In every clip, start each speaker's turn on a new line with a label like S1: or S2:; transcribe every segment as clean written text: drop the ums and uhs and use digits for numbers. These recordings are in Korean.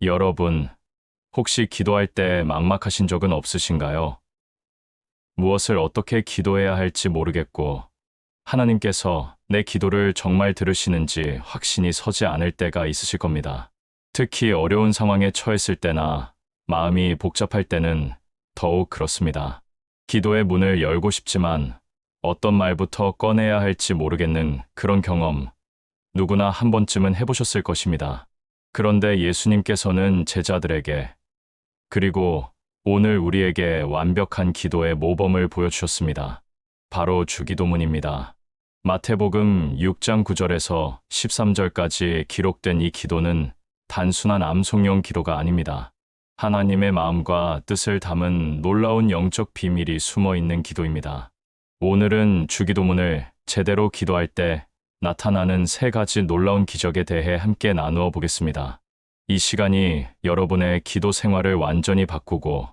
S1: 여러분, 혹시 기도할 때 막막하신 적은 없으신가요? 무엇을 어떻게 기도해야 할지 모르겠고, 하나님께서 내 기도를 정말 들으시는지 확신이 서지 않을 때가 있으실 겁니다. 특히 어려운 상황에 처했을 때나 마음이 복잡할 때는 더욱 그렇습니다. 기도의 문을 열고 싶지만 어떤 말부터 꺼내야 할지 모르겠는 그런 경험, 누구나 한 번쯤은 해보셨을 것입니다. 그런데 예수님께서는 제자들에게, 그리고 오늘 우리에게 완벽한 기도의 모범을 보여주셨습니다. 바로 주기도문입니다. 마태복음 6장 9절에서 13절까지 기록된 이 기도는 단순한 암송용 기도가 아닙니다. 하나님의 마음과 뜻을 담은 놀라운 영적 비밀이 숨어 있는 기도입니다. 오늘은 주기도문을 제대로 기도할 때 나타나는 세 가지 놀라운 기적에 대해 함께 나누어 보겠습니다. 이 시간이 여러분의 기도 생활을 완전히 바꾸고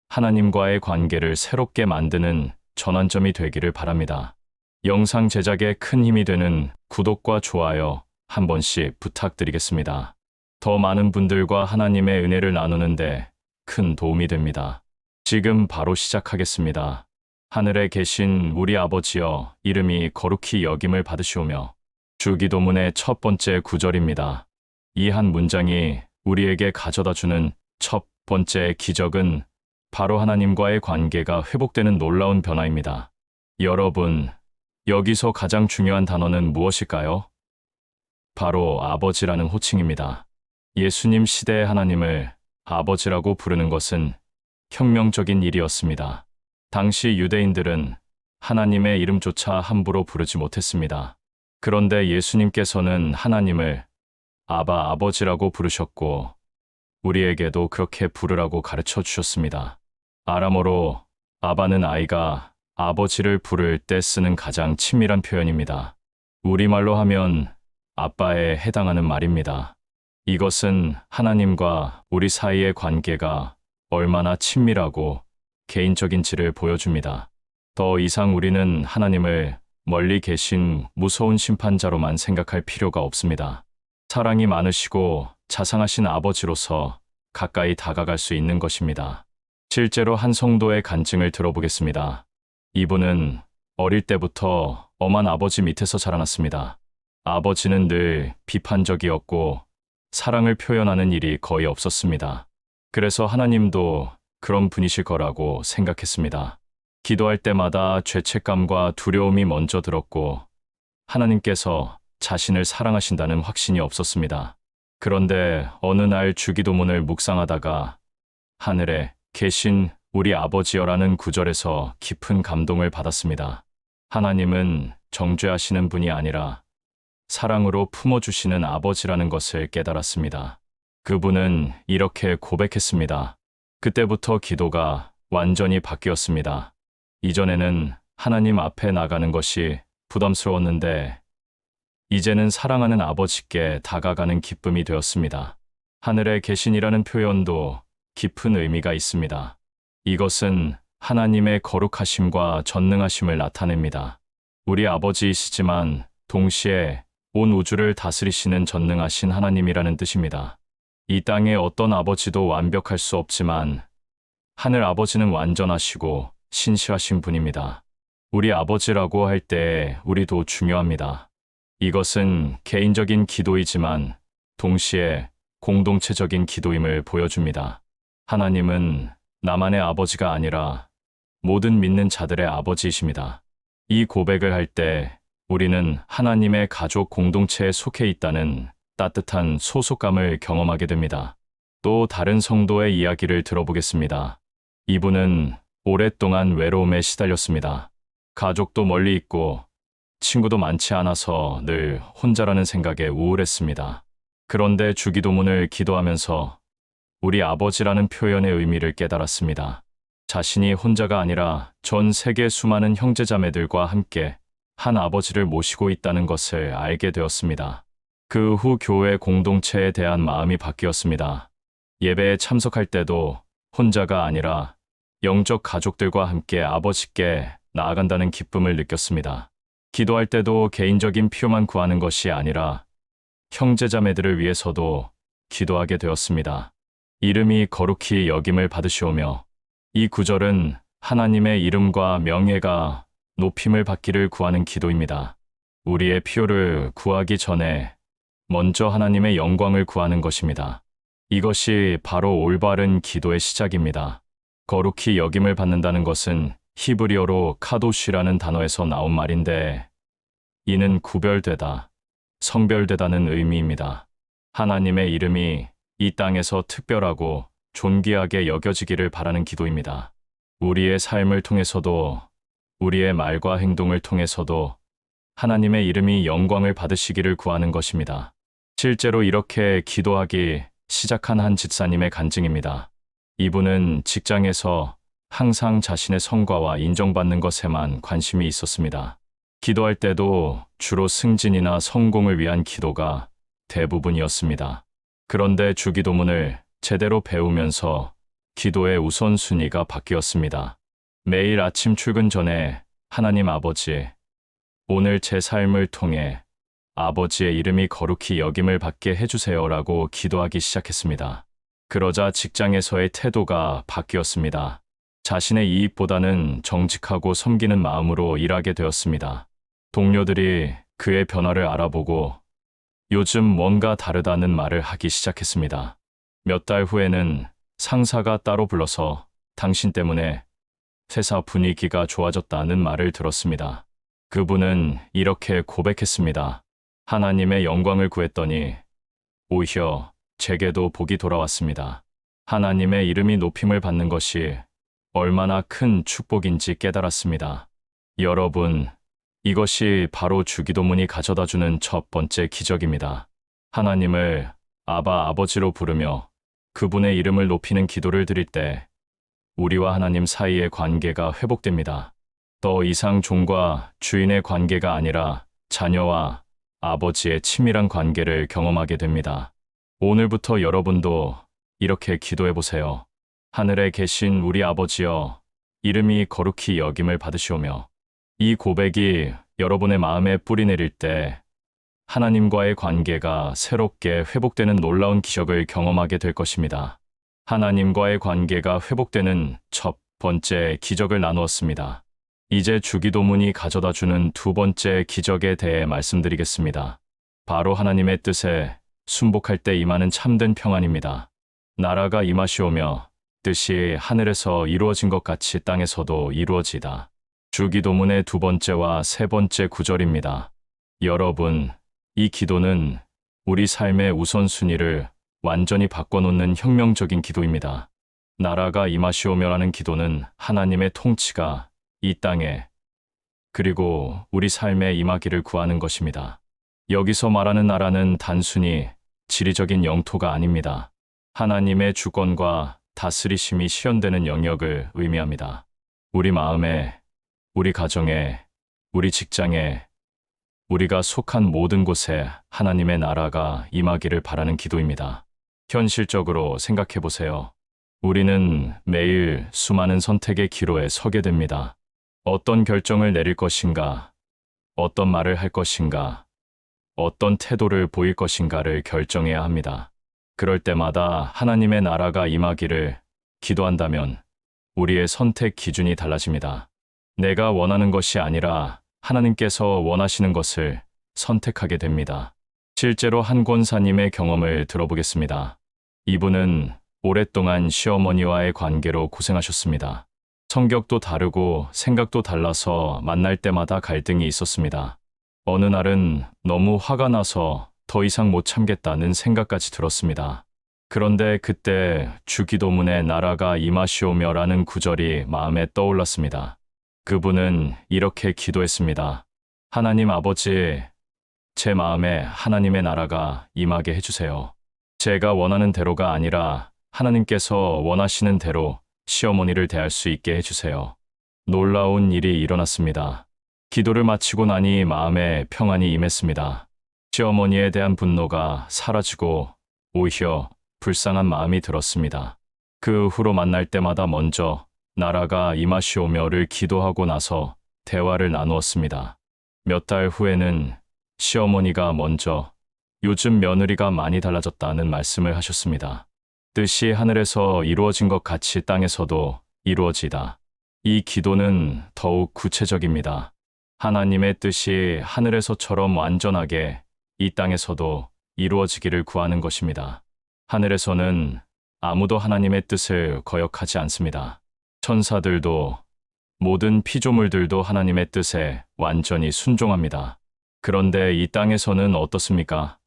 S1: 하나님과의 관계를 새롭게 만드는 전환점이 되기를 바랍니다. 영상 제작에 큰 힘이 되는 구독과 좋아요 한 번씩 부탁드리겠습니다. 더 많은 분들과 하나님의 은혜를 나누는데 큰 도움이 됩니다. 지금 바로 시작하겠습니다. 하늘에 계신 우리 아버지여, 이름이 거룩히 여김을 받으시오며. 주기도문의 첫 번째 구절입니다. 이 한 문장이 우리에게 가져다주는 첫 번째 기적은 바로 하나님과의 관계가 회복되는 놀라운 변화입니다. 여러분, 여기서 가장 중요한 단어는 무엇일까요? 바로 아버지라는 호칭입니다. 예수님 시대의 하나님을 아버지라고 부르는 것은 혁명적인 일이었습니다. 당시 유대인들은 하나님의 이름조차 함부로 부르지 못했습니다. 그런데 예수님께서는 하나님을 아버지라고 부르셨고, 우리에게도 그렇게 부르라고 가르쳐 주셨습니다. 아람어로 아바는 아이가 아버지를 부를 때 쓰는 가장 친밀한 표현입니다. 우리말로 하면 아빠에 해당하는 말입니다. 이것은 하나님과 우리 사이의 관계가 얼마나 친밀하고 개인적인지를 보여줍니다. 더 이상 우리는 하나님을 멀리 계신 무서운 심판자로만 생각할 필요가 없습니다. 사랑이 많으시고 자상하신 아버지로서 가까이 다가갈 수 있는 것입니다. 실제로 한 성도의 간증을 들어보겠습니다. 이분은 어릴 때부터 엄한 아버지 밑에서 자라났습니다. 아버지는 늘 비판적이었고 사랑을 표현하는 일이 거의 없었습니다. 그래서 하나님도 그런 분이실 거라고 생각했습니다. 기도할 때마다 죄책감과 두려움이 먼저 들었고 하나님께서 자신을 사랑하신다는 확신이 없었습니다. 그런데 어느 날 주기도문을 묵상하다가 하늘에 계신 우리 아버지여라는 구절에서 깊은 감동을 받았습니다. 하나님은 정죄하시는 분이 아니라 사랑으로 품어주시는 아버지라는 것을 깨달았습니다. 그분은 이렇게 고백했습니다. 그때부터 기도가 완전히 바뀌었습니다. 이전에는 하나님 앞에 나가는 것이 부담스러웠는데 이제는 사랑하는 아버지께 다가가는 기쁨이 되었습니다. 하늘에 계신이라는 표현도 깊은 의미가 있습니다. 이것은 하나님의 거룩하심과 전능하심을 나타냅니다. 우리 아버지이시지만 동시에 온 우주를 다스리시는 전능하신 하나님이라는 뜻입니다. 이 땅의 어떤 아버지도 완벽할 수 없지만 하늘 아버지는 완전하시고 신실하신 분입니다. 우리 아버지라고 할 때 우리도 중요합니다. 이것은 개인적인 기도이지만 동시에 공동체적인 기도임을 보여줍니다. 하나님은 나만의 아버지가 아니라 모든 믿는 자들의 아버지이십니다. 이 고백을 할 때 우리는 하나님의 가족 공동체에 속해 있다는 따뜻한 소속감을 경험하게 됩니다. 또 다른 성도의 이야기를 들어보겠습니다. 이분은 오랫동안 외로움에 시달렸습니다. 가족도 멀리 있고 친구도 많지 않아서 늘 혼자라는 생각에 우울했습니다. 그런데 주기도문을 기도하면서 우리 아버지라는 표현의 의미를 깨달았습니다. 자신이 혼자가 아니라 전 세계 수많은 형제자매들과 함께 한 아버지를 모시고 있다는 것을 알게 되었습니다. 그 후 교회 공동체에 대한 마음이 바뀌었습니다. 예배에 참석할 때도 혼자가 아니라 영적 가족들과 함께 아버지께 나아간다는 기쁨을 느꼈습니다. 기도할 때도 개인적인 필요만 구하는 것이 아니라 형제자매들을 위해서도 기도하게 되었습니다. 이름이 거룩히 여김을 받으시오며, 이 구절은 하나님의 이름과 명예가 높임을 받기를 구하는 기도입니다. 우리의 필요를 구하기 전에 먼저 하나님의 영광을 구하는 것입니다. 이것이 바로 올바른 기도의 시작입니다. 거룩히 여김을 받는다는 것은 히브리어로 카도시라는 단어에서 나온 말인데, 이는 구별되다, 성별되다는 의미입니다. 하나님의 이름이 이 땅에서 특별하고 존귀하게 여겨지기를 바라는 기도입니다. 우리의 삶을 통해서도, 우리의 말과 행동을 통해서도 하나님의 이름이 영광을 받으시기를 구하는 것입니다. 실제로 이렇게 기도하기 시작한 한 집사님의 간증입니다. 이분은 직장에서 항상 자신의 성과와 인정받는 것에만 관심이 있었습니다. 기도할 때도 주로 승진이나 성공을 위한 기도가 대부분이었습니다. 그런데 주기도문을 제대로 배우면서 기도의 우선순위가 바뀌었습니다. 매일 아침 출근 전에 하나님 아버지, 오늘 제 삶을 통해 아버지의 이름이 거룩히 여김을 받게 해주세요라고 기도하기 시작했습니다. 그러자 직장에서의 태도가 바뀌었습니다. 자신의 이익보다는 정직하고 섬기는 마음으로 일하게 되었습니다. 동료들이 그의 변화를 알아보고 요즘 뭔가 다르다는 말을 하기 시작했습니다. 몇 달 후에는 상사가 따로 불러서 당신 때문에 회사 분위기가 좋아졌다는 말을 들었습니다. 그분은 이렇게 고백했습니다. 하나님의 영광을 구했더니 오히려 제게도 복이 돌아왔습니다. 하나님의 이름이 높임을 받는 것이 얼마나 큰 축복인지 깨달았습니다. 여러분, 이것이 바로 주기도문이 가져다주는 첫 번째 기적입니다. 하나님을 아바 아버지로 부르며 그분의 이름을 높이는 기도를 드릴 때 우리와 하나님 사이의 관계가 회복됩니다. 더 이상 종과 주인의 관계가 아니라 자녀와 아버지의 친밀한 관계를 경험하게 됩니다. 오늘부터 여러분도 이렇게 기도해 보세요. 하늘에 계신 우리 아버지여, 이름이 거룩히 여김을 받으시오며, 이 고백이 여러분의 마음에 뿌리 내릴 때 하나님과의 관계가 새롭게 회복되는 놀라운 기적을 경험하게 될 것입니다. 하나님과의 관계가 회복되는 첫 번째 기적을 나누었습니다. 이제 주기도문이 가져다주는 두 번째 기적에 대해 말씀드리겠습니다. 바로 하나님의 뜻에 순복할 때 임하는 참된 평안입니다. 나라가 임하시오며 뜻이 하늘에서 이루어진 것 같이 땅에서도 이루어지다. 주기도문의 두 번째와 세 번째 구절입니다. 여러분, 이 기도는 우리 삶의 우선순위를 완전히 바꿔놓는 혁명적인 기도입니다. 나라가 임하시오며라는 기도는 하나님의 통치가 이 땅에 그리고 우리 삶에 임하기를 구하는 것입니다. 여기서 말하는 나라는 단순히 지리적인 영토가 아닙니다. 하나님의 주권과 다스리심이 실현되는 영역을 의미합니다. 우리 마음에, 우리 가정에, 우리 직장에, 우리가 속한 모든 곳에 하나님의 나라가 임하기를 바라는 기도입니다. 현실적으로 생각해 보세요. 우리는 매일 수많은 선택의 기로에 서게 됩니다. 어떤 결정을 내릴 것인가, 어떤 말을 할 것인가, 어떤 태도를 보일 것인가를 결정해야 합니다. 그럴 때마다 하나님의 나라가 임하기를 기도한다면 우리의 선택 기준이 달라집니다. 내가 원하는 것이 아니라 하나님께서 원하시는 것을 선택하게 됩니다. 실제로 한 권사님의 경험을 들어보겠습니다. 이분은 오랫동안 시어머니와의 관계로 고생하셨습니다. 성격도 다르고 생각도 달라서 만날 때마다 갈등이 있었습니다. 어느 날은 너무 화가 나서 더 이상 못 참겠다는 생각까지 들었습니다. 그런데 그때 주기도문의 나라가 임하시오며라는 구절이 마음에 떠올랐습니다. 그분은 이렇게 기도했습니다. 하나님 아버지, 제 마음에 하나님의 나라가 임하게 해주세요. 제가 원하는 대로가 아니라 하나님께서 원하시는 대로 시어머니를 대할 수 있게 해주세요. 놀라운 일이 일어났습니다. 기도를 마치고 나니 마음에 평안이 임했습니다. 시어머니에 대한 분노가 사라지고 오히려 불쌍한 마음이 들었습니다. 그 후로 만날 때마다 먼저 나라가 임하시오며를 기도하고 나서 대화를 나누었습니다. 몇 달 후에는 시어머니가 먼저 요즘 며느리가 많이 달라졌다는 말씀을 하셨습니다. 뜻이 하늘에서 이루어진 것 같이 땅에서도 이루어지다. 이 기도는 더욱 구체적입니다. 하나님의 뜻이 하늘에서처럼 완전하게 이 땅에서도 이루어지기를 구하는 것입니다. 하늘에서는 아무도 하나님의 뜻을 거역하지 않습니다. 천사들도 모든 피조물들도 하나님의 뜻에 완전히 순종합니다. 그런데 이 땅에서는 어떻습니까?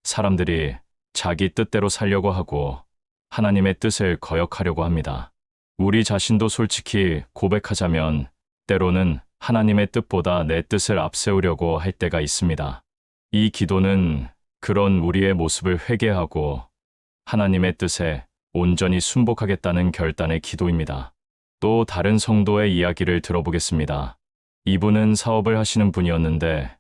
S1: 사람들이 자기 뜻대로 살려고 하고 하나님의 뜻을 거역하려고 합니다. 우리 자신도 솔직히 고백하자면 때로는 하나님의 뜻보다 내 뜻을 앞세우려고 할 때가 있습니다. 이 기도는 그런 우리의 모습을 회개하고 하나님의 뜻에 온전히 순복하겠다는 결단의 기도입니다. 또 다른 성도의 이야기를 들어보겠습니다. 이분은 사업을 하시는 분이었는데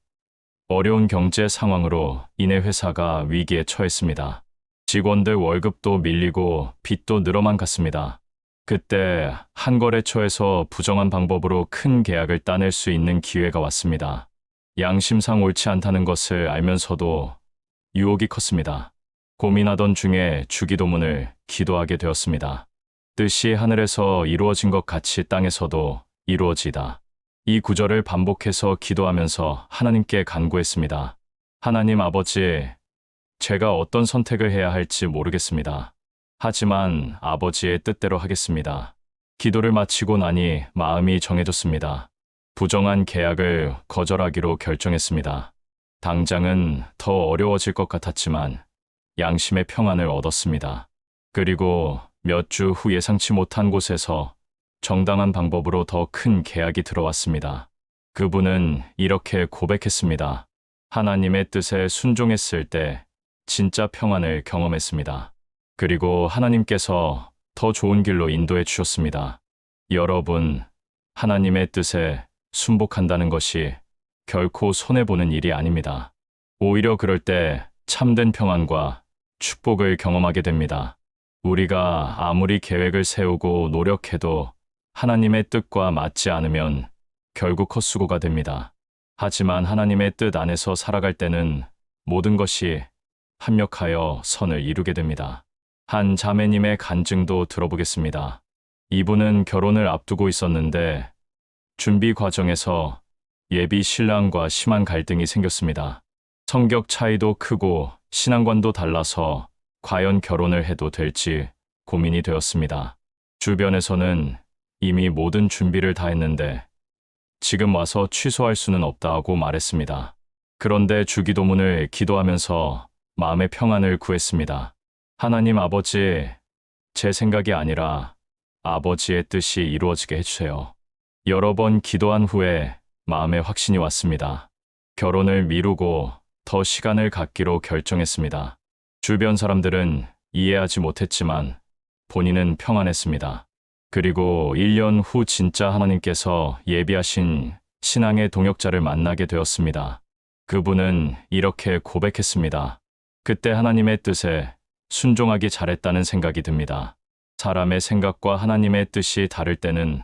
S1: 어려운 경제 상황으로 인해 회사가 위기에 처했습니다. 직원들 월급도 밀리고 빚도 늘어만 갔습니다. 그때 한 거래처에서 부정한 방법으로 큰 계약을 따낼 수 있는 기회가 왔습니다. 양심상 옳지 않다는 것을 알면서도 유혹이 컸습니다. 고민하던 중에 주기도문을 기도하게 되었습니다. 뜻이 하늘에서 이루어진 것 같이 땅에서도 이루어지다. 이 구절을 반복해서 기도하면서 하나님께 간구했습니다. 하나님 아버지, 제가 어떤 선택을 해야 할지 모르겠습니다. 하지만 아버지의 뜻대로 하겠습니다. 기도를 마치고 나니 마음이 정해졌습니다. 부정한 계약을 거절하기로 결정했습니다. 당장은 더 어려워질 것 같았지만 양심의 평안을 얻었습니다. 그리고 몇 주 후 예상치 못한 곳에서 정당한 방법으로 더 큰 계약이 들어왔습니다. 그분은 이렇게 고백했습니다. 하나님의 뜻에 순종했을 때 진짜 평안을 경험했습니다. 그리고 하나님께서 더 좋은 길로 인도해 주셨습니다. 여러분, 하나님의 뜻에 순복한다는 것이 결코 손해보는 일이 아닙니다. 오히려 그럴 때 참된 평안과 축복을 경험하게 됩니다. 우리가 아무리 계획을 세우고 노력해도 하나님의 뜻과 맞지 않으면 결국 헛수고가 됩니다. 하지만 하나님의 뜻 안에서 살아갈 때는 모든 것이 합력하여 선을 이루게 됩니다. 한 자매님의 간증도 들어보겠습니다. 이분은 결혼을 앞두고 있었는데 준비 과정에서 예비 신랑과 심한 갈등이 생겼습니다. 성격 차이도 크고 신앙관도 달라서 과연 결혼을 해도 될지 고민이 되었습니다. 주변에서는 이미 모든 준비를 다 했는데 지금 와서 취소할 수는 없다고 말했습니다. 그런데 주기도문을 기도하면서 마음의 평안을 구했습니다. 하나님 아버지, 제 생각이 아니라 아버지의 뜻이 이루어지게 해주세요. 여러 번 기도한 후에 마음에 확신이 왔습니다. 결혼을 미루고 더 시간을 갖기로 결정했습니다. 주변 사람들은 이해하지 못했지만 본인은 평안했습니다. 그리고 1년 후 진짜 하나님께서 예비하신 신앙의 동역자를 만나게 되었습니다. 그분은 이렇게 고백했습니다. 그때 하나님의 뜻에 순종하기 잘했다는 생각이 듭니다. 사람의 생각과 하나님의 뜻이 다를 때는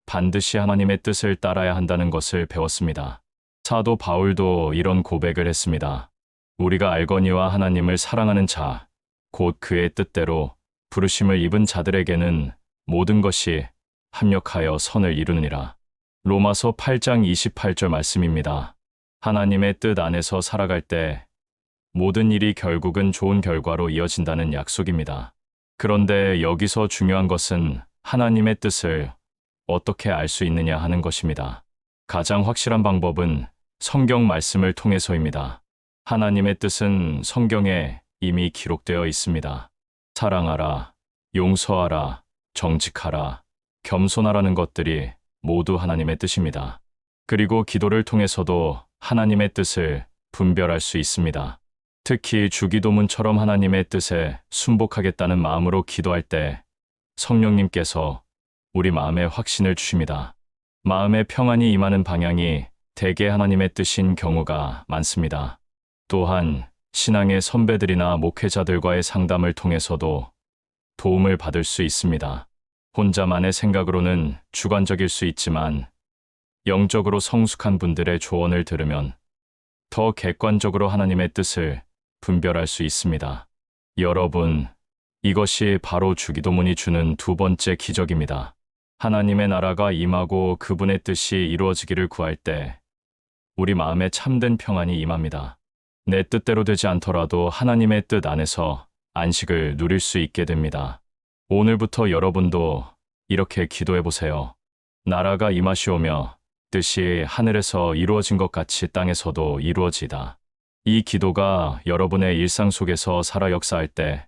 S1: 반드시 하나님의 뜻을 따라야 한다는 것을 배웠습니다. 사도 바울도 이런 고백을 했습니다. 우리가 알거니와 하나님을 사랑하는 자, 곧 그의 뜻대로 부르심을 입은 자들에게는 모든 것이 합력하여 선을 이루느니라. 로마서 8장 28절 말씀입니다. 하나님의 뜻 안에서 살아갈 때 모든 일이 결국은 좋은 결과로 이어진다는 약속입니다. 그런데 여기서 중요한 것은 하나님의 뜻을 어떻게 알 수 있느냐 하는 것입니다. 가장 확실한 방법은 성경 말씀을 통해서입니다. 하나님의 뜻은 성경에 이미 기록되어 있습니다. 사랑하라, 용서하라, 정직하라, 겸손하라는 것들이 모두 하나님의 뜻입니다. 그리고 기도를 통해서도 하나님의 뜻을 분별할 수 있습니다. 특히 주기도문처럼 하나님의 뜻에 순복하겠다는 마음으로 기도할 때 성령님께서 우리 마음에 확신을 주십니다. 마음의 평안이 임하는 방향이 대개 하나님의 뜻인 경우가 많습니다. 또한 신앙의 선배들이나 목회자들과의 상담을 통해서도 도움을 받을 수 있습니다. 혼자만의 생각으로는 주관적일 수 있지만 영적으로 성숙한 분들의 조언을 들으면 더 객관적으로 하나님의 뜻을 분별할 수 있습니다. 여러분, 이것이 바로 주기도문이 주는 두 번째 기적입니다. 하나님의 나라가 임하고 그분의 뜻이 이루어지기를 구할 때 우리 마음에 참된 평안이 임합니다. 내 뜻대로 되지 않더라도 하나님의 뜻 안에서 안식을 누릴 수 있게 됩니다. 오늘부터 여러분도 이렇게 기도해 보세요. 나라가 임하시오며 뜻이 하늘에서 이루어진 것 같이 땅에서도 이루어지다. 이 기도가 여러분의 일상 속에서 살아 역사할 때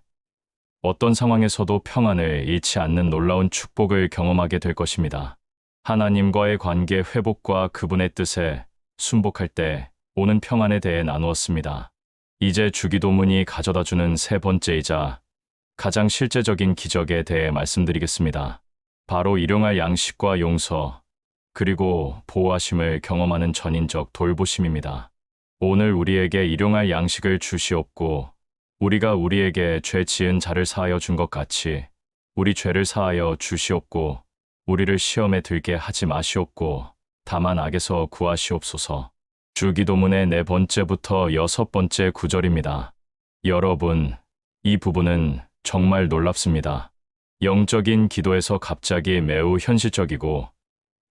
S1: 어떤 상황에서도 평안을 잃지 않는 놀라운 축복을 경험하게 될 것입니다. 하나님과의 관계 회복과 그분의 뜻에 순복할 때 오는 평안에 대해 나누었습니다. 이제 주기도문이 가져다주는 세 번째이자 가장 실제적인 기적에 대해 말씀드리겠습니다. 바로 일용할 양식과 용서, 그리고 보호하심을 경험하는 전인적 돌보심입니다. 오늘 우리에게 일용할 양식을 주시옵고 우리가 우리에게 죄 지은 자를 사하여 준 것 같이 우리 죄를 사하여 주시옵고 우리를 시험에 들게 하지 마시옵고 다만 악에서 구하시옵소서. 주기도문의 네 번째부터 여섯 번째 구절입니다. 여러분, 이 부분은 정말 놀랍습니다. 영적인 기도에서 갑자기 매우 현실적이고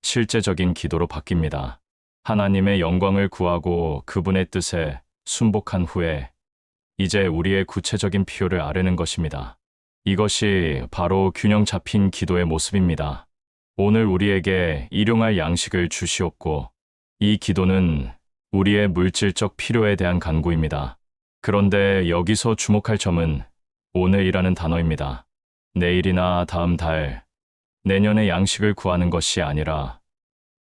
S1: 실제적인 기도로 바뀝니다. 하나님의 영광을 구하고 그분의 뜻에 순복한 후에 이제 우리의 구체적인 필요를 아뢰는 것입니다. 이것이 바로 균형 잡힌 기도의 모습입니다. 오늘 우리에게 일용할 양식을 주시옵고 이 기도는 우리의 물질적 필요에 대한 간구입니다. 그런데 여기서 주목할 점은 오늘이라는 단어입니다. 내일이나 다음 달, 내년의 양식을 구하는 것이 아니라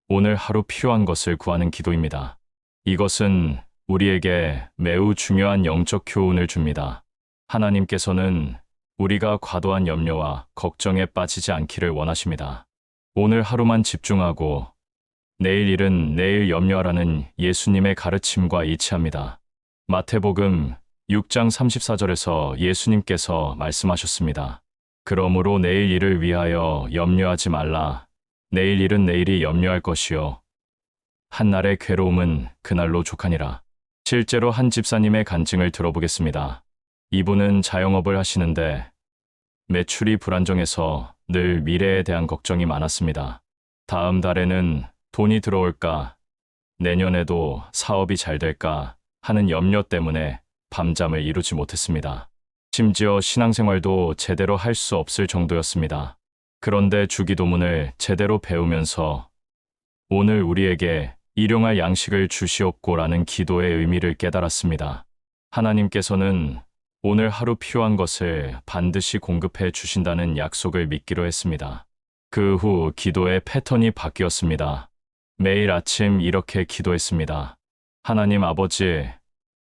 S1: 오늘 하루 필요한 것을 구하는 기도입니다. 이것은 우리에게 매우 중요한 영적 교훈을 줍니다. 하나님께서는 우리가 과도한 염려와 걱정에 빠지지 않기를 원하십니다. 오늘 하루만 집중하고 내일 일은 내일 염려하라는 예수님의 가르침과 일치합니다. 마태복음 6장 34절에서 예수님께서 말씀하셨습니다. 그러므로 내일 일을 위하여 염려하지 말라. 내일 일은 내일이 염려할 것이요. 한날의 괴로움은 그날로 족하니라. 실제로 한 집사님의 간증을 들어보겠습니다. 이분은 자영업을 하시는데 매출이 불안정해서 늘 미래에 대한 걱정이 많았습니다. 다음 달에는 돈이 들어올까, 내년에도 사업이 잘 될까 하는 염려 때문에 밤잠을 이루지 못했습니다. 심지어 신앙생활도 제대로 할 수 없을 정도였습니다. 그런데 주기도문을 제대로 배우면서 오늘 우리에게 일용할 양식을 주시옵고라는 기도의 의미를 깨달았습니다. 하나님께서는 오늘 하루 필요한 것을 반드시 공급해 주신다는 약속을 믿기로 했습니다. 그 후 기도의 패턴이 바뀌었습니다. 매일 아침 이렇게 기도했습니다. 하나님 아버지,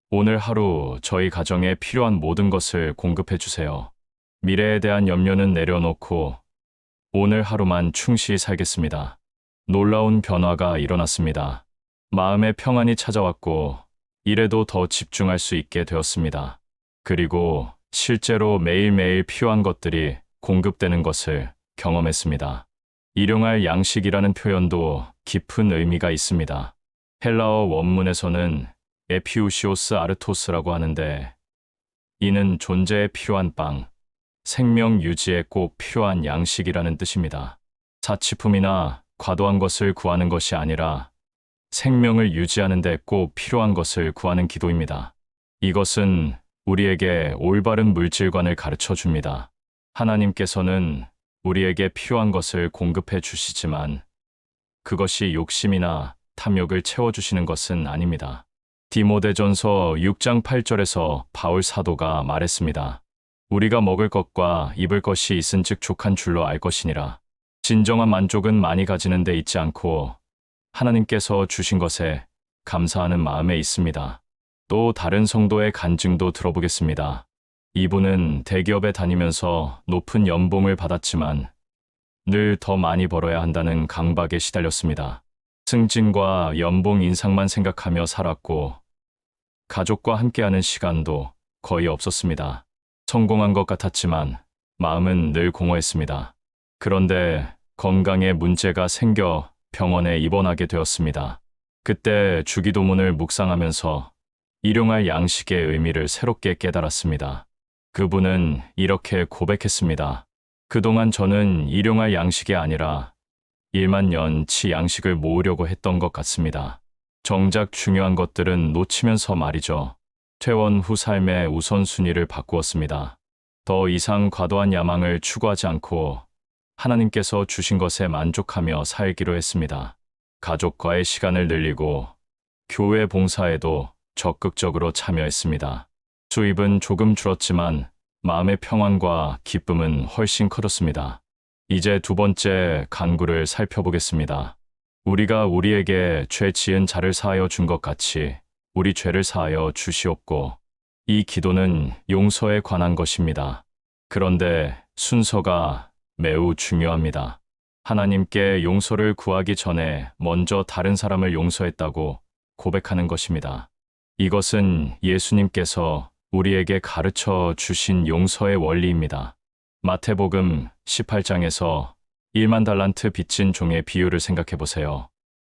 S1: 오늘 하루 저희 가정에 필요한 모든 것을 공급해 주세요. 미래에 대한 염려는 내려놓고 오늘 하루만 충실히 살겠습니다. 놀라운 변화가 일어났습니다. 마음의 평안이 찾아왔고 일에도 더 집중할 수 있게 되었습니다. 그리고 실제로 매일매일 필요한 것들이 공급되는 것을 경험했습니다. 일용할 양식이라는 표현도 깊은 의미가 있습니다. 헬라어 원문에서는 에피우시오스 아르토스라고 하는데 이는 존재에 필요한 빵, 생명 유지에 꼭 필요한 양식이라는 뜻입니다. 사치품이나 과도한 것을 구하는 것이 아니라 생명을 유지하는 데 꼭 필요한 것을 구하는 기도입니다. 이것은 우리에게 올바른 물질관을 가르쳐 줍니다. 하나님께서는 우리에게 필요한 것을 공급해 주시지만 그것이 욕심이나 탐욕을 채워주시는 것은 아닙니다. 디모데전서 6장 8절에서 바울 사도가 말했습니다. 우리가 먹을 것과 입을 것이 있은즉 족한 줄로 알 것이니라. 진정한 만족은 많이 가지는 데 있지 않고 하나님께서 주신 것에 감사하는 마음에 있습니다. 또 다른 성도의 간증도 들어보겠습니다. 이분은 대기업에 다니면서 높은 연봉을 받았지만 늘 더 많이 벌어야 한다는 강박에 시달렸습니다. 승진과 연봉 인상만 생각하며 살았고 가족과 함께하는 시간도 거의 없었습니다. 성공한 것 같았지만 마음은 늘 공허했습니다. 그런데 건강에 문제가 생겨 병원에 입원하게 되었습니다. 그때 주기도문을 묵상하면서 일용할 양식의 의미를 새롭게 깨달았습니다. 그분은 이렇게 고백했습니다. 그동안 저는 일용할 양식이 아니라 1만 년치 양식을 모으려고 했던 것 같습니다. 정작 중요한 것들은 놓치면서 말이죠. 퇴원 후 삶의 우선순위를 바꾸었습니다. 더 이상 과도한 야망을 추구하지 않고 하나님께서 주신 것에 만족하며 살기로 했습니다. 가족과의 시간을 늘리고 교회 봉사에도 적극적으로 참여했습니다. 수입은 조금 줄었지만 마음의 평안과 기쁨은 훨씬 커졌습니다. 이제 두 번째 간구를 살펴보겠습니다. 우리가 우리에게 죄 지은 자를 사하여 준 것 같이 우리 죄를 사하여 주시옵고. 이 기도는 용서에 관한 것입니다. 그런데 순서가 매우 중요합니다. 하나님께 용서를 구하기 전에 먼저 다른 사람을 용서했다고 고백하는 것입니다. 이것은 예수님께서 우리에게 가르쳐 주신 용서의 원리입니다. 마태복음 18장에서 1만 달란트 빚진 종의 비유를 생각해 보세요.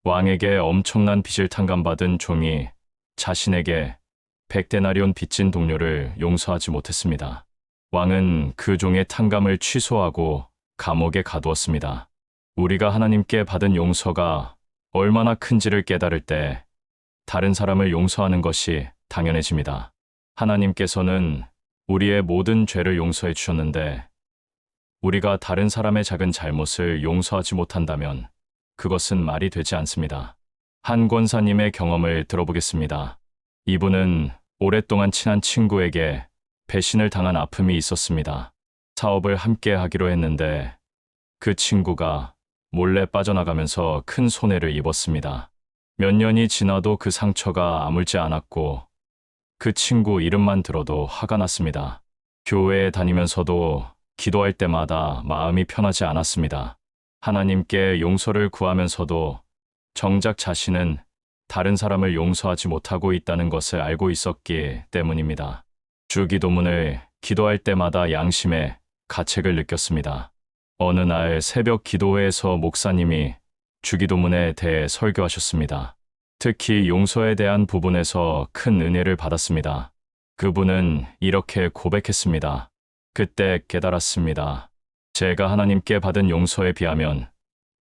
S1: 왕에게 엄청난 빚을 탕감받은 종이 자신에게 100데나리온 빚진 동료를 용서하지 못했습니다. 왕은 그 종의 탕감을 취소하고 감옥에 가두었습니다. 우리가 하나님께 받은 용서가 얼마나 큰지를 깨달을 때 다른 사람을 용서하는 것이 당연해집니다. 하나님께서는 우리의 모든 죄를 용서해 주셨는데 우리가 다른 사람의 작은 잘못을 용서하지 못한다면 그것은 말이 되지 않습니다. 한 권사님의 경험을 들어보겠습니다. 이분은 오랫동안 친한 친구에게 배신을 당한 아픔이 있었습니다. 사업을 함께 하기로 했는데 그 친구가 몰래 빠져나가면서 큰 손해를 입었습니다. 몇 년이 지나도 그 상처가 아물지 않았고 그 친구 이름만 들어도 화가 났습니다. 교회에 다니면서도 기도할 때마다 마음이 편하지 않았습니다. 하나님께 용서를 구하면서도 정작 자신은 다른 사람을 용서하지 못하고 있다는 것을 알고 있었기 때문입니다. 주기도문을 기도할 때마다 양심의 가책을 느꼈습니다. 어느 날 새벽 기도회에서 목사님이 주기도문에 대해 설교하셨습니다. 특히 용서에 대한 부분에서 큰 은혜를 받았습니다. 그분은 이렇게 고백했습니다. 그때 깨달았습니다. 제가 하나님께 받은 용서에 비하면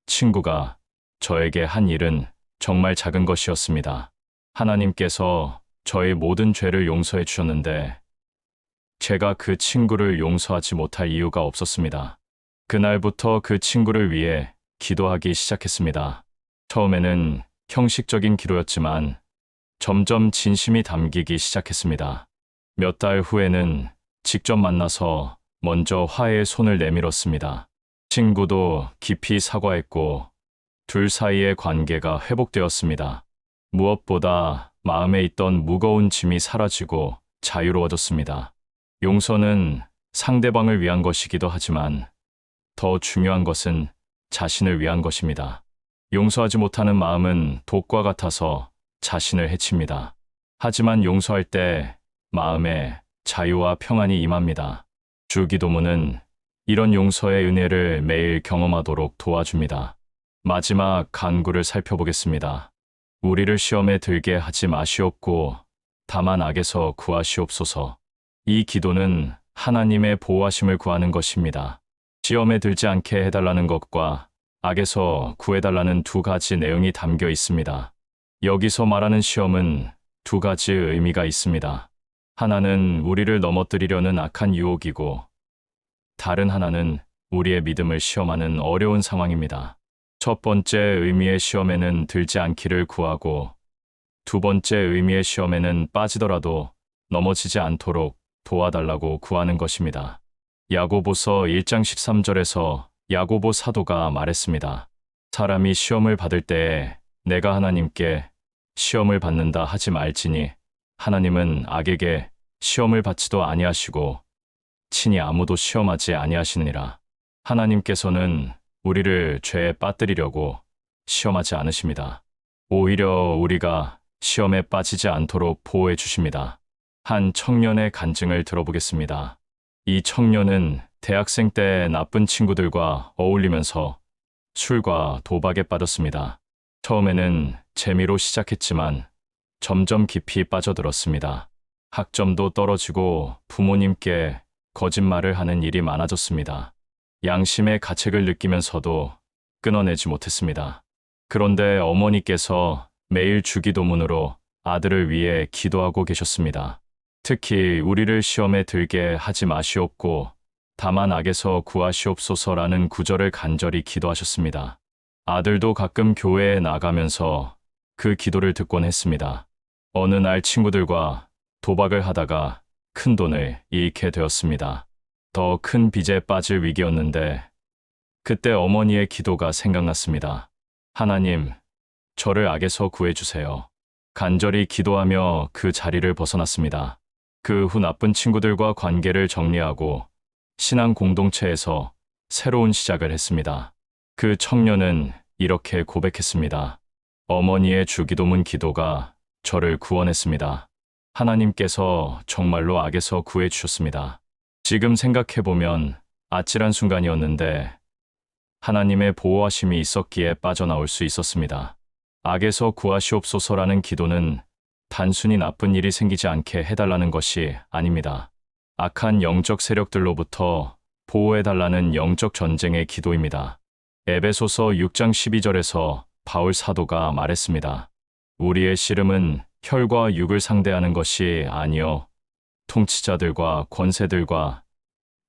S1: 친구가 저에게 한 일은 정말 작은 것이었습니다. 하나님께서 저의 모든 죄를 용서해 주셨는데 제가 그 친구를 용서하지 못할 이유가 없었습니다. 그날부터 그 친구를 위해 기도하기 시작했습니다. 처음에는 형식적인 기도였지만 점점 진심이 담기기 시작했습니다. 몇 달 후에는 직접 만나서 먼저 화해의 손을 내밀었습니다. 친구도 깊이 사과했고 둘 사이의 관계가 회복되었습니다. 무엇보다 마음에 있던 무거운 짐이 사라지고 자유로워졌습니다. 용서는 상대방을 위한 것이기도 하지만 더 중요한 것은 자신을 위한 것입니다. 용서하지 못하는 마음은 독과 같아서 자신을 해칩니다. 하지만 용서할 때 마음에 자유와 평안이 임합니다. 주기도문은 이런 용서의 은혜를 매일 경험하도록 도와줍니다. 마지막 간구를 살펴보겠습니다. 우리를 시험에 들게 하지 마시옵고 다만 악에서 구하시옵소서. 이 기도는 하나님의 보호하심을 구하는 것입니다. 시험에 들지 않게 해달라는 것과 악에서 구해달라는 두 가지 내용이 담겨 있습니다. 여기서 말하는 시험은 두 가지 의미가 있습니다. 하나는 우리를 넘어뜨리려는 악한 유혹이고 다른 하나는 우리의 믿음을 시험하는 어려운 상황입니다. 첫 번째 의미의 시험에는 들지 않기를 구하고 두 번째 의미의 시험에는 빠지더라도 넘어지지 않도록 도와달라고 구하는 것입니다. 야고보서 1장 13절에서 야고보 사도가 말했습니다. 사람이 시험을 받을 때에 내가 하나님께 시험을 받는다 하지 말지니 하나님은 악에게 시험을 받지도 아니하시고 친히 아무도 시험하지 아니하시느니라. 하나님께서는 우리를 죄에 빠뜨리려고 시험하지 않으십니다. 오히려 우리가 시험에 빠지지 않도록 보호해 주십니다. 한 청년의 간증을 들어보겠습니다. 이 청년은 대학생 때 나쁜 친구들과 어울리면서 술과 도박에 빠졌습니다. 처음에는 재미로 시작했지만 점점 깊이 빠져들었습니다. 학점도 떨어지고 부모님께 거짓말을 하는 일이 많아졌습니다. 양심의 가책을 느끼면서도 끊어내지 못했습니다. 그런데 어머니께서 매일 주기도문으로 아들을 위해 기도하고 계셨습니다. 특히 우리를 시험에 들게 하지 마시옵고 다만 악에서 구하시옵소서라는 구절을 간절히 기도하셨습니다. 아들도 가끔 교회에 나가면서 그 기도를 듣곤 했습니다. 어느 날 친구들과 도박을 하다가 큰 돈을 잃게 되었습니다. 더 큰 빚에 빠질 위기였는데 그때 어머니의 기도가 생각났습니다. 하나님, 저를 악에서 구해주세요. 간절히 기도하며 그 자리를 벗어났습니다. 그 후 나쁜 친구들과 관계를 정리하고 신앙 공동체에서 새로운 시작을 했습니다. 그 청년은 이렇게 고백했습니다. 어머니의 주기도문 기도가 저를 구원했습니다. 하나님께서 정말로 악에서 구해주셨습니다. 지금 생각해보면 아찔한 순간이었는데 하나님의 보호하심이 있었기에 빠져나올 수 있었습니다. 악에서 구하시옵소서라는 기도는 단순히 나쁜 일이 생기지 않게 해달라는 것이 아닙니다. 악한 영적 세력들로부터 보호해달라는 영적 전쟁의 기도입니다. 에베소서 6장 12절에서 바울 사도가 말했습니다. 우리의 씨름은 혈과 육을 상대하는 것이 아니요 통치자들과 권세들과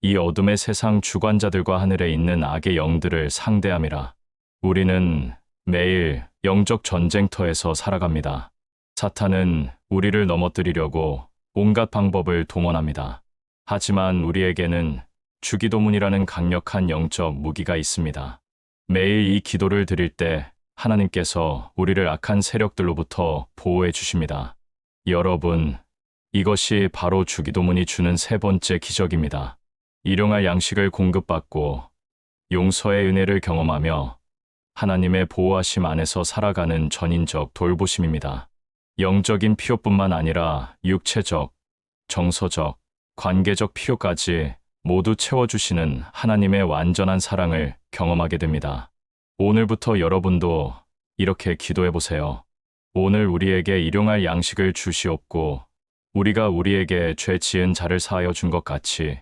S1: 이 어둠의 세상 주관자들과 하늘에 있는 악의 영들을 상대함이라. 우리는 매일 영적 전쟁터에서 살아갑니다. 사탄은 우리를 넘어뜨리려고 온갖 방법을 동원합니다. 하지만 우리에게는 주기도문이라는 강력한 영적 무기가 있습니다. 매일 이 기도를 드릴 때 하나님께서 우리를 악한 세력들로부터 보호해 주십니다. 여러분, 이것이 바로 주기도문이 주는 세 번째 기적입니다. 일용할 양식을 공급받고 용서의 은혜를 경험하며 하나님의 보호하심 안에서 살아가는 전인적 돌보심입니다. 영적인 필요뿐만 아니라 육체적, 정서적, 관계적 필요까지 모두 채워주시는 하나님의 완전한 사랑을 경험하게 됩니다. 오늘부터 여러분도 이렇게 기도해 보세요. 오늘 우리에게 일용할 양식을 주시옵고 우리가 우리에게 죄 지은 자를 사하여 준 것 같이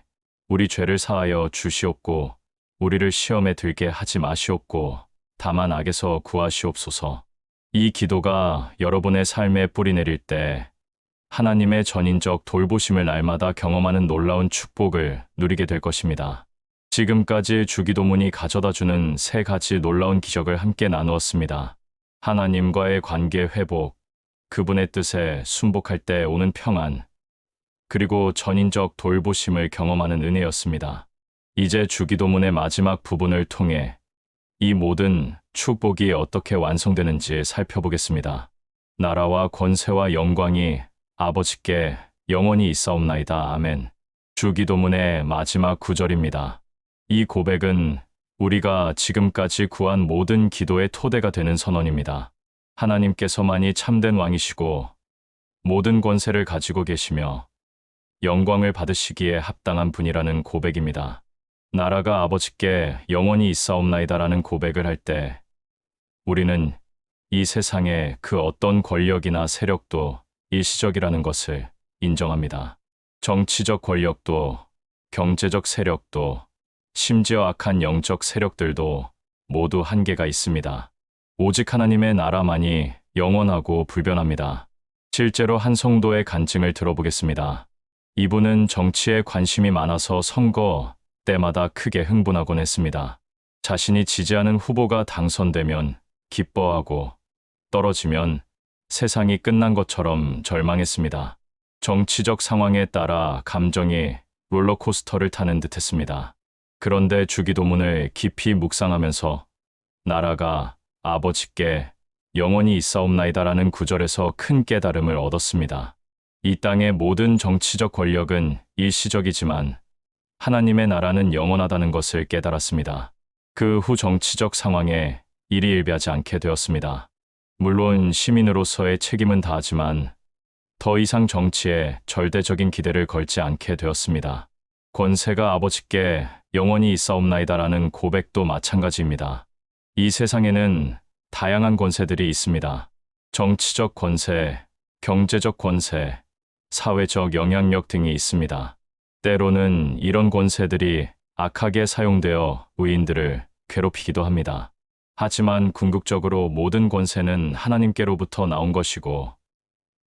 S1: 우리 죄를 사하여 주시옵고 우리를 시험에 들게 하지 마시옵고 다만 악에서 구하시옵소서. 이 기도가 여러분의 삶에 뿌리 내릴 때 하나님의 전인적 돌보심을 날마다 경험하는 놀라운 축복을 누리게 될 것입니다. 지금까지 주기도문이 가져다주는 세 가지 놀라운 기적을 함께 나누었습니다. 하나님과의 관계 회복, 그분의 뜻에 순복할 때 오는 평안, 그리고 전인적 돌보심을 경험하는 은혜였습니다. 이제 주기도문의 마지막 부분을 통해 이 모든 축복이 어떻게 완성되는지 살펴보겠습니다. 나라와 권세와 영광이 아버지께 영원히 있사옵나이다. 아멘. 주기도문의 마지막 구절입니다. 이 고백은 우리가 지금까지 구한 모든 기도의 토대가 되는 선언입니다. 하나님께서만이 참된 왕이시고 모든 권세를 가지고 계시며 영광을 받으시기에 합당한 분이라는 고백입니다. 나라가 아버지께 영원히 있사옵나이다라는 고백을 할 때 우리는 이 세상의 그 어떤 권력이나 세력도 일시적이라는 것을 인정합니다. 정치적 권력도, 경제적 세력도, 심지어 악한 영적 세력들도 모두 한계가 있습니다. 오직 하나님의 나라만이 영원하고 불변합니다. 실제로 한 성도의 간증을 들어보겠습니다. 이분은 정치에 관심이 많아서 선거 때마다 크게 흥분하곤 했습니다. 자신이 지지하는 후보가 당선되면 기뻐하고 떨어지면 세상이 끝난 것처럼 절망했습니다. 정치적 상황에 따라 감정이 롤러코스터를 타는 듯했습니다. 그런데 주기도문을 깊이 묵상하면서 나라가 아버지께 영원히 있사옵나이다라는 구절에서 큰 깨달음을 얻었습니다. 이 땅의 모든 정치적 권력은 일시적이지만 하나님의 나라는 영원하다는 것을 깨달았습니다. 그 후 정치적 상황에 일희일비하지 않게 되었습니다. 물론 시민으로서의 책임은 다하지만 더 이상 정치에 절대적인 기대를 걸지 않게 되었습니다. 권세가 아버지께 영원히 있사옵나이다라는 고백도 마찬가지입니다. 이 세상에는 다양한 권세들이 있습니다. 정치적 권세, 경제적 권세, 사회적 영향력 등이 있습니다. 때로는 이런 권세들이 악하게 사용되어 의인들을 괴롭히기도 합니다. 하지만 궁극적으로 모든 권세는 하나님께로부터 나온 것이고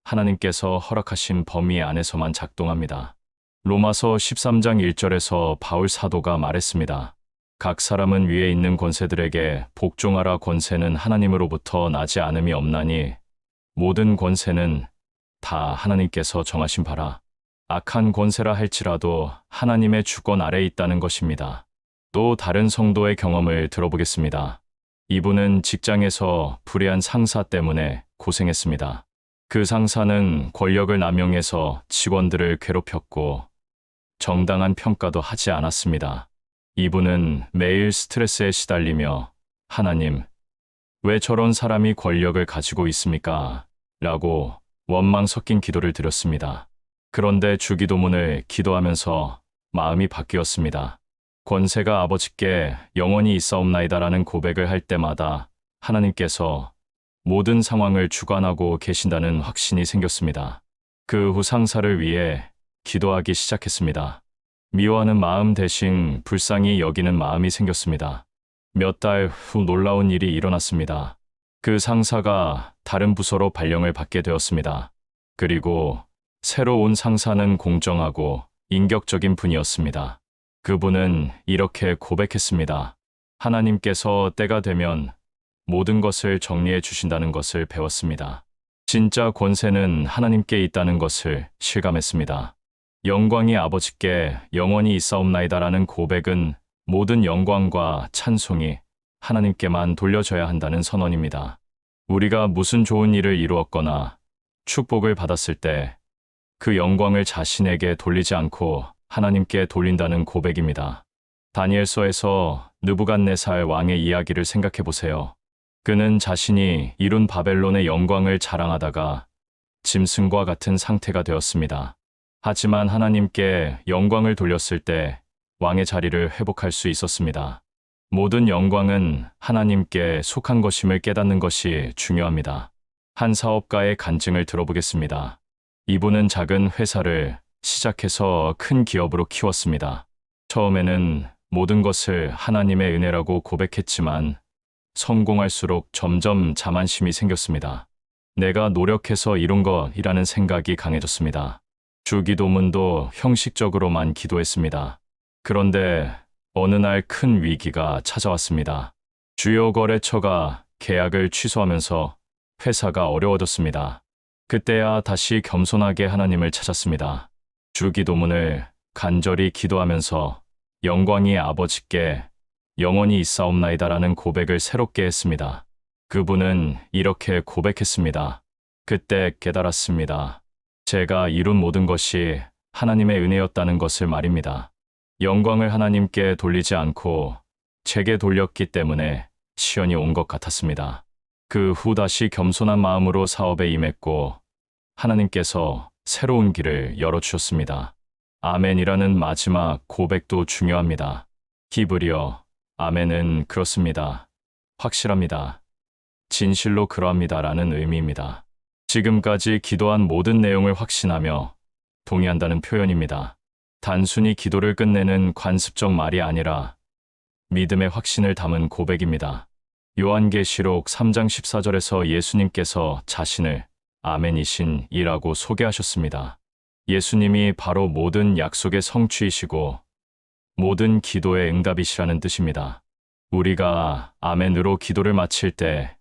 S1: 하나님께서 허락하신 범위 안에서만 작동합니다. 로마서 13장 1절에서 바울 사도가 말했습니다. 각 사람은 위에 있는 권세들에게 복종하라. 권세는 하나님으로부터 나지 않음이 없나니 모든 권세는 다 하나님께서 정하신 바라. 악한 권세라 할지라도 하나님의 주권 아래에 있다는 것입니다. 또 다른 성도의 경험을 들어보겠습니다. 이분은 직장에서 불의한 상사 때문에 고생했습니다. 그 상사는 권력을 남용해서 직원들을 괴롭혔고 정당한 평가도 하지 않았습니다. 이분은 매일 스트레스에 시달리며 하나님, 왜 저런 사람이 권력을 가지고 있습니까? 라고 원망 섞인 기도를 드렸습니다. 그런데 주기도문을 기도하면서 마음이 바뀌었습니다. 권세가 아버지께 영원히 있사옵나이다라는 고백을 할 때마다 하나님께서 모든 상황을 주관하고 계신다는 확신이 생겼습니다. 그 후 상사를 위해 기도하기 시작했습니다. 미워하는 마음 대신 불쌍히 여기는 마음이 생겼습니다. 몇 달 후 놀라운 일이 일어났습니다. 그 상사가 다른 부서로 발령을 받게 되었습니다. 그리고 새로 온 상사는 공정하고 인격적인 분이었습니다. 그분은 이렇게 고백했습니다. 하나님께서 때가 되면 모든 것을 정리해 주신다는 것을 배웠습니다. 진짜 권세는 하나님께 있다는 것을 실감했습니다. 영광이 아버지께 영원히 있사옵나이다라는 고백은 모든 영광과 찬송이 하나님께만 돌려져야 한다는 선언입니다. 우리가 무슨 좋은 일을 이루었거나 축복을 받았을 때 그 영광을 자신에게 돌리지 않고 하나님께 돌린다는 고백입니다. 다니엘서에서 느부갓네살 왕의 이야기를 생각해 보세요. 그는 자신이 이룬 바벨론의 영광을 자랑하다가 짐승과 같은 상태가 되었습니다. 하지만 하나님께 영광을 돌렸을 때 왕의 자리를 회복할 수 있었습니다. 모든 영광은 하나님께 속한 것임을 깨닫는 것이 중요합니다. 한 사업가의 간증을 들어보겠습니다. 이분은 작은 회사를 시작해서 큰 기업으로 키웠습니다. 처음에는 모든 것을 하나님의 은혜라고 고백했지만 성공할수록 점점 자만심이 생겼습니다. 내가 노력해서 이룬 것이라는 생각이 강해졌습니다. 주기도문도 형식적으로만 기도했습니다. 그런데 어느 날 큰 위기가 찾아왔습니다. 주요 거래처가 계약을 취소하면서 회사가 어려워졌습니다. 그때야 다시 겸손하게 하나님을 찾았습니다. 주기도문을 간절히 기도하면서 영광이 아버지께 영원히 있사옵나이다라는 고백을 새롭게 했습니다. 그분은 이렇게 고백했습니다. 그때 깨달았습니다. 제가 이룬 모든 것이 하나님의 은혜였다는 것을 말입니다. 영광을 하나님께 돌리지 않고 제게 돌렸기 때문에 시련이 온 것 같았습니다. 그 후 다시 겸손한 마음으로 사업에 임했고 하나님께서 새로운 길을 열어주셨습니다. 아멘이라는 마지막 고백도 중요합니다. 히브리어 아멘은 그렇습니다. 확실합니다. 진실로 그러합니다라는 의미입니다. 지금까지 기도한 모든 내용을 확신하며 동의한다는 표현입니다. 단순히 기도를 끝내는 관습적 말이 아니라 믿음의 확신을 담은 고백입니다. 요한계시록 3장 14절에서 예수님께서 자신을 아멘이신 이라고 소개하셨습니다. 예수님이 바로 모든 약속의 성취이시고 모든 기도의 응답이시라는 뜻입니다. 우리가 아멘으로 기도를 마칠 때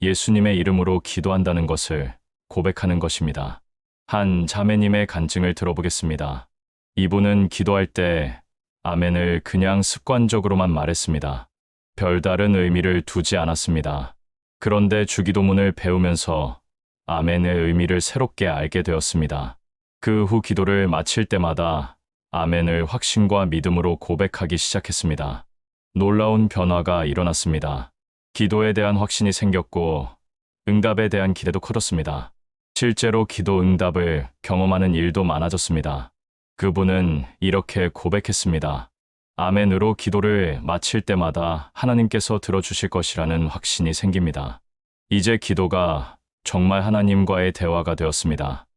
S1: 예수님의 이름으로 기도한다는 것을 고백하는 것입니다. 한 자매님의 간증을 들어보겠습니다. 이분은 기도할 때 아멘을 그냥 습관적으로만 말했습니다. 별다른 의미를 두지 않았습니다. 그런데 주기도문을 배우면서 아멘의 의미를 새롭게 알게 되었습니다. 그 후 기도를 마칠 때마다 아멘을 확신과 믿음으로 고백하기 시작했습니다. 놀라운 변화가 일어났습니다. 기도에 대한 확신이 생겼고 응답에 대한 기대도 커졌습니다. 실제로 기도 응답을 경험하는 일도 많아졌습니다. 그분은 이렇게 고백했습니다. 아멘으로 기도를 마칠 때마다 하나님께서 들어주실 것이라는 확신이 생깁니다. 이제 기도가 정말 하나님과의 대화가 되었습니다.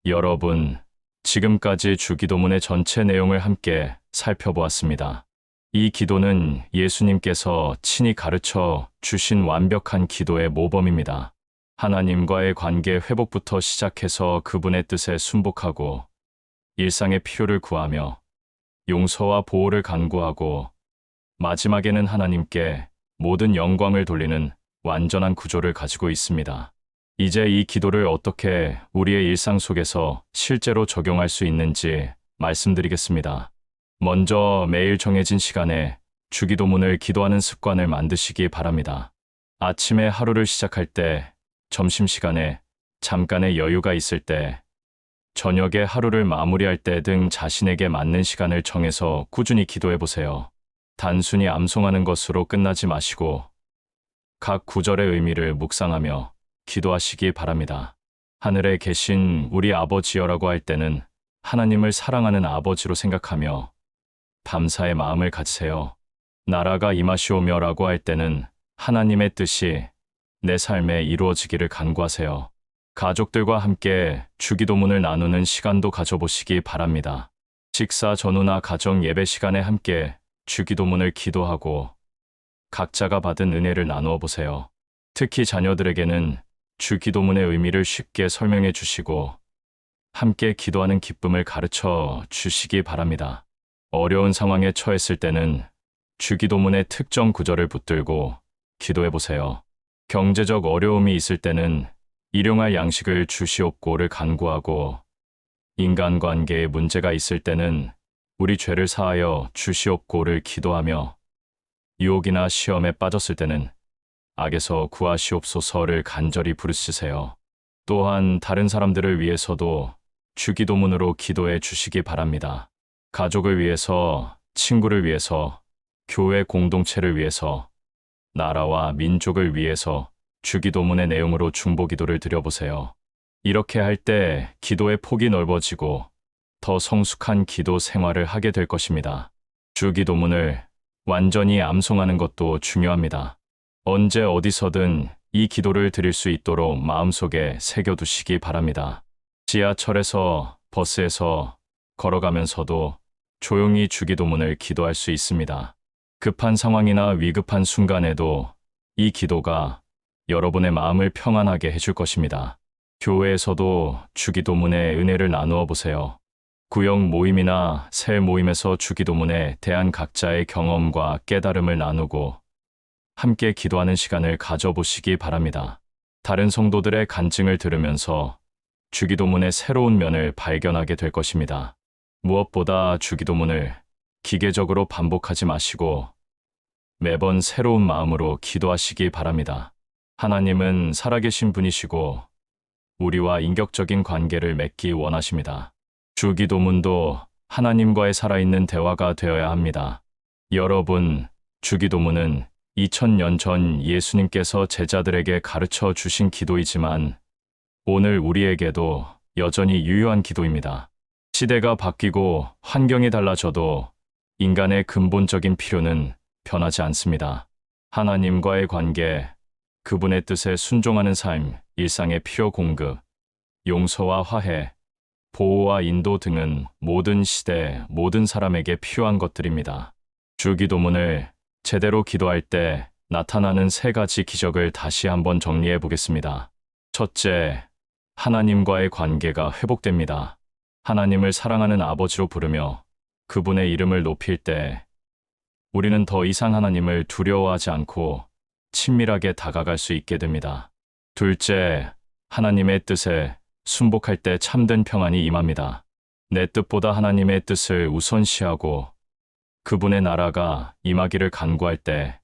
S1: 여러분, 지금까지 주기도문의 전체 내용을 함께 살펴보았습니다. 이 기도는 예수님께서 친히 가르쳐 주신 완벽한 기도의 모범입니다. 하나님과의 관계 회복부터 시작해서 그분의 뜻에 순복하고 일상의 필요를 구하며 용서와 보호를 간구하고 마지막에는 하나님께 모든 영광을 돌리는 완전한 구조를 가지고 있습니다. 이제 이 기도를 어떻게 우리의 일상 속에서 실제로 적용할 수 있는지 말씀드리겠습니다. 먼저 매일 정해진 시간에 주기도문을 기도하는 습관을 만드시기 바랍니다. 아침에 하루를 시작할 때, 점심시간에 잠깐의 여유가 있을 때, 저녁에 하루를 마무리할 때 등 자신에게 맞는 시간을 정해서 꾸준히 기도해 보세요. 단순히 암송하는 것으로 끝나지 마시고 각 구절의 의미를 묵상하며 기도하시기 바랍니다. 하늘에 계신 우리 아버지여라고 할 때는 하나님을 사랑하는 아버지로 생각하며 감사의 마음을 가지세요. 나라가 임하시오며라고 할 때는 하나님의 뜻이 내 삶에 이루어지기를 간구하세요. 가족들과 함께 주기도문을 나누는 시간도 가져보시기 바랍니다. 식사 전후나 가정 예배 시간에 함께 주기도문을 기도하고 각자가 받은 은혜를 나누어 보세요. 특히 자녀들에게는 주기도문의 의미를 쉽게 설명해 주시고 함께 기도하는 기쁨을 가르쳐 주시기 바랍니다. 어려운 상황에 처했을 때는 주기도문의 특정 구절을 붙들고 기도해 보세요. 경제적 어려움이 있을 때는 일용할 양식을 주시옵고를 간구하고 인간관계에 문제가 있을 때는 우리 죄를 사하여 주시옵고를 기도하며 유혹이나 시험에 빠졌을 때는 악에서 구하시옵소서를 간절히 부르시세요. 또한 다른 사람들을 위해서도 주기도문으로 기도해 주시기 바랍니다. 가족을 위해서, 친구를 위해서, 교회 공동체를 위해서, 나라와 민족을 위해서 주기도문의 내용으로 중보기도를 드려보세요. 이렇게 할 때 기도의 폭이 넓어지고 더 성숙한 기도 생활을 하게 될 것입니다. 주기도문을 완전히 암송하는 것도 중요합니다. 언제 어디서든 이 기도를 드릴 수 있도록 마음속에 새겨두시기 바랍니다. 지하철에서, 버스에서, 걸어가면서도 조용히 주기도문을 기도할 수 있습니다. 급한 상황이나 위급한 순간에도 이 기도가 여러분의 마음을 평안하게 해줄 것입니다. 교회에서도 주기도문의 은혜를 나누어 보세요. 구역 모임이나 새 모임에서 주기도문에 대한 각자의 경험과 깨달음을 나누고 함께 기도하는 시간을 가져보시기 바랍니다. 다른 성도들의 간증을 들으면서 주기도문의 새로운 면을 발견하게 될 것입니다. 무엇보다 주기도문을 기계적으로 반복하지 마시고 매번 새로운 마음으로 기도하시기 바랍니다. 하나님은 살아계신 분이시고 우리와 인격적인 관계를 맺기 원하십니다. 주기도문도 하나님과의 살아있는 대화가 되어야 합니다. 여러분, 주기도문은 2000년 전 예수님께서 제자들에게 가르쳐 주신 기도이지만 오늘 우리에게도 여전히 유효한 기도입니다. 시대가 바뀌고 환경이 달라져도 인간의 근본적인 필요는 변하지 않습니다. 하나님과의 관계, 그분의 뜻에 순종하는 삶, 일상의 필요 공급, 용서와 화해, 보호와 인도 등은 모든 시대, 모든 사람에게 필요한 것들입니다. 주기도문을 제대로 기도할 때 나타나는 세 가지 기적을 다시 한번 정리해 보겠습니다. 첫째, 하나님과의 관계가 회복됩니다. 하나님을 사랑하는 아버지로 부르며 그분의 이름을 높일 때 우리는 더 이상 하나님을 두려워하지 않고 친밀하게 다가갈 수 있게 됩니다. 둘째, 하나님의 뜻에 순복할 때 참된 평안이 임합니다. 내 뜻보다 하나님의 뜻을 우선시하고 그분의 나라가 임하기를 간구할 때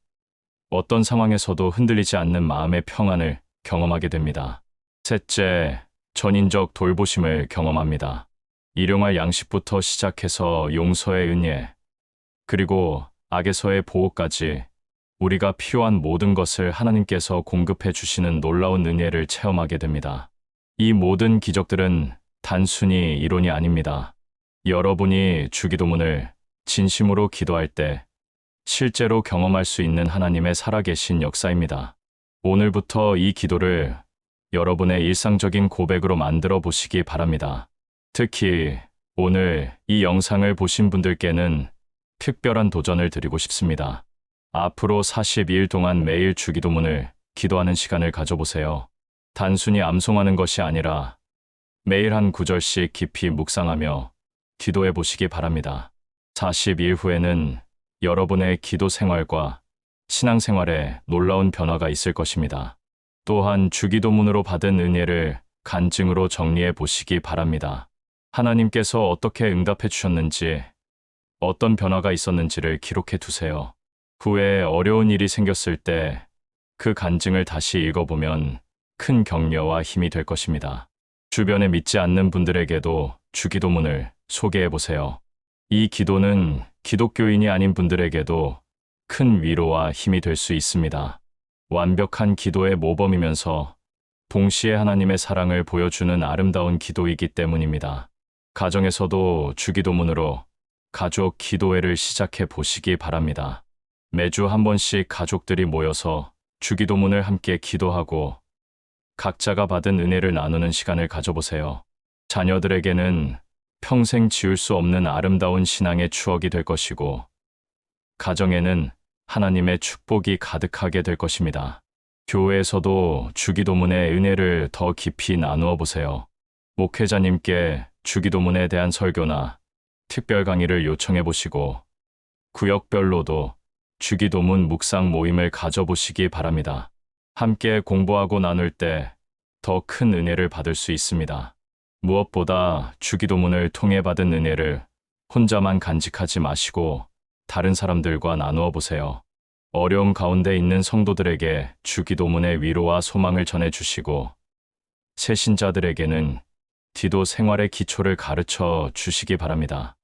S1: 어떤 상황에서도 흔들리지 않는 마음의 평안을 경험하게 됩니다. 셋째, 전인적 돌보심을 경험합니다. 일용할 양식부터 시작해서 용서의 은혜, 그리고 악에서의 보호까지 우리가 필요한 모든 것을 하나님께서 공급해 주시는 놀라운 은혜를 체험하게 됩니다. 이 모든 기적들은 단순히 이론이 아닙니다. 여러분이 주기도문을 진심으로 기도할 때 실제로 경험할 수 있는 하나님의 살아계신 역사입니다. 오늘부터 이 기도를 여러분의 일상적인 고백으로 만들어 보시기 바랍니다. 특히 오늘 이 영상을 보신 분들께는 특별한 도전을 드리고 싶습니다. 앞으로 42일 동안 매일 주기도문을 기도하는 시간을 가져보세요. 단순히 암송하는 것이 아니라 매일 한 구절씩 깊이 묵상하며 기도해 보시기 바랍니다. 40일 후에는 여러분의 기도 생활과 신앙생활에 놀라운 변화가 있을 것입니다. 또한 주기도문으로 받은 은혜를 간증으로 정리해 보시기 바랍니다. 하나님께서 어떻게 응답해 주셨는지, 어떤 변화가 있었는지를 기록해 두세요. 후에 어려운 일이 생겼을 때 그 간증을 다시 읽어보면 큰 격려와 힘이 될 것입니다. 주변에 믿지 않는 분들에게도 주기도문을 소개해 보세요. 이 기도는 기독교인이 아닌 분들에게도 큰 위로와 힘이 될 수 있습니다. 완벽한 기도의 모범이면서 동시에 하나님의 사랑을 보여주는 아름다운 기도이기 때문입니다. 가정에서도 주기도문으로 가족 기도회를 시작해 보시기 바랍니다. 매주 한 번씩 가족들이 모여서 주기도문을 함께 기도하고 각자가 받은 은혜를 나누는 시간을 가져보세요. 자녀들에게는 평생 지울 수 없는 아름다운 신앙의 추억이 될 것이고, 가정에는 하나님의 축복이 가득하게 될 것입니다. 교회에서도 주기도문의 은혜를 더 깊이 나누어 보세요. 목회자님께 주기도문에 대한 설교나 특별 강의를 요청해 보시고, 구역별로도 주기도문 묵상 모임을 가져보시기 바랍니다. 함께 공부하고 나눌 때 더 큰 은혜를 받을 수 있습니다. 무엇보다 주기도문을 통해 받은 은혜를 혼자만 간직하지 마시고 다른 사람들과 나누어 보세요. 어려움 가운데 있는 성도들에게 주기도문의 위로와 소망을 전해주시고, 새신자들에게는 기도 생활의 기초를 가르쳐 주시기 바랍니다.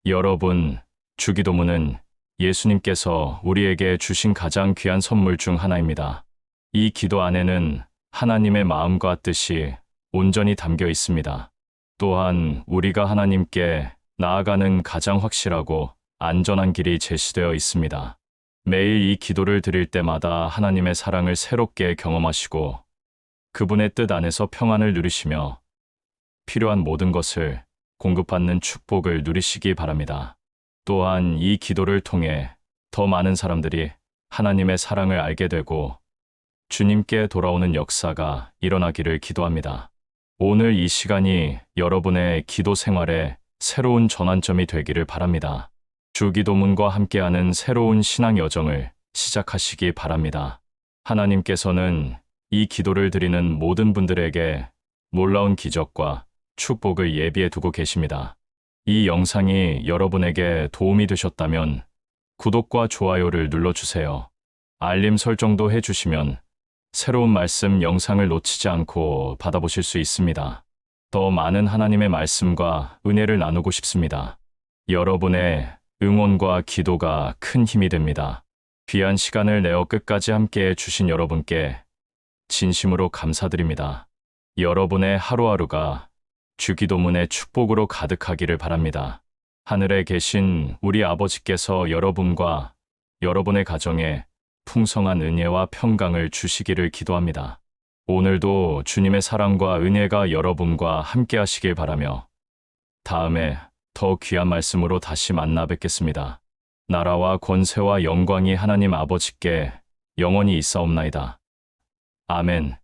S1: 여러분, 주기도문은 예수님께서 우리에게 주신 가장 귀한 선물 중 하나입니다. 이 기도 안에는 하나님의 마음과 뜻이 온전히 담겨 있습니다. 또한 우리가 하나님께 나아가는 가장 확실하고 안전한 길이 제시되어 있습니다. 매일 이 기도를 드릴 때마다 하나님의 사랑을 새롭게 경험하시고 그분의 뜻 안에서 평안을 누리시며 필요한 모든 것을 공급받는 축복을 누리시기 바랍니다. 또한 이 기도를 통해 더 많은 사람들이 하나님의 사랑을 알게 되고 주님께 돌아오는 역사가 일어나기를 기도합니다. 오늘 이 시간이 여러분의 기도 생활에 새로운 전환점이 되기를 바랍니다. 주기도문과 함께하는 새로운 신앙 여정을 시작하시기 바랍니다. 하나님께서는 이 기도를 드리는 모든 분들에게 놀라운 기적과 축복을 예비해 두고 계십니다. 이 영상이 여러분에게 도움이 되셨다면 구독과 좋아요를 눌러주세요. 알림 설정도 해주시면 새로운 말씀 영상을 놓치지 않고 받아보실 수 있습니다. 더 많은 하나님의 말씀과 은혜를 나누고 싶습니다. 여러분의 응원과 기도가 큰 힘이 됩니다. 귀한 시간을 내어 끝까지 함께 해주신 여러분께 진심으로 감사드립니다. 여러분의 하루하루가 주기도문의 축복으로 가득하기를 바랍니다. 하늘에 계신 우리 아버지께서 여러분과 여러분의 가정에 풍성한 은혜와 평강을 주시기를 기도합니다. 오늘도 주님의 사랑과 은혜가 여러분과 함께 하시길 바라며 다음에 더 귀한 말씀으로 다시 만나 뵙겠습니다. 나라와 권세와 영광이 하나님 아버지께 영원히 있사옵나이다. 아멘.